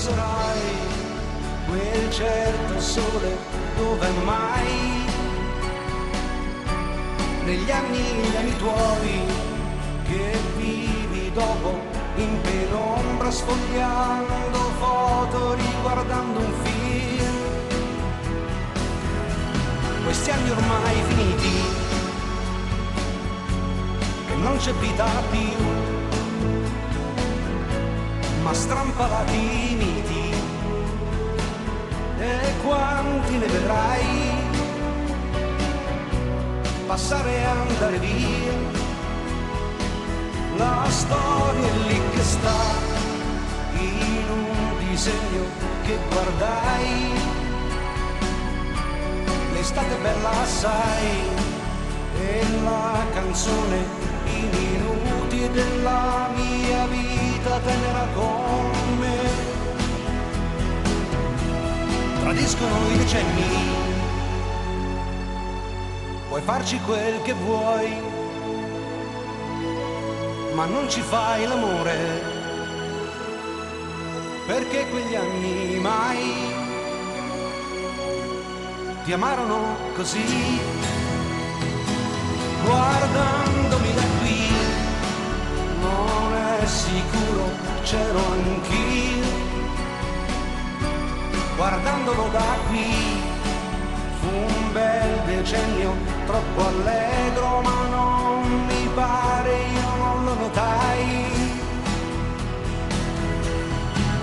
passerai quel certo sole dove mai negli anni tuoi che vivi dopo in penombra sfogliando foto riguardando un film, questi anni ormai finiti che non c'è vita più ma strampalati i miti, e quanti ne vedrai passare e andare via, la storia è lì che sta in un disegno che guardai, l'estate è bella assai e la canzone i minuti della mia vita tenera con me, tradiscono i decenni, puoi farci quel che vuoi, ma non ci fai l'amore, perché quegli anni mai ti amarono così, guardandomi da qui, non è sicuro, c'ero anch'io, guardandolo da qui, fu un bel decennio, troppo allegro, ma non mi pare, io non lo notai,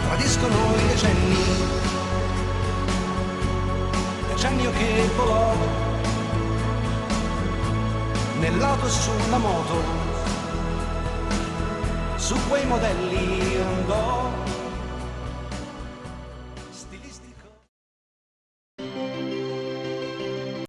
tradiscono i decenni, decennio che volò, nell'auto e sulla moto, su quei modelli andò.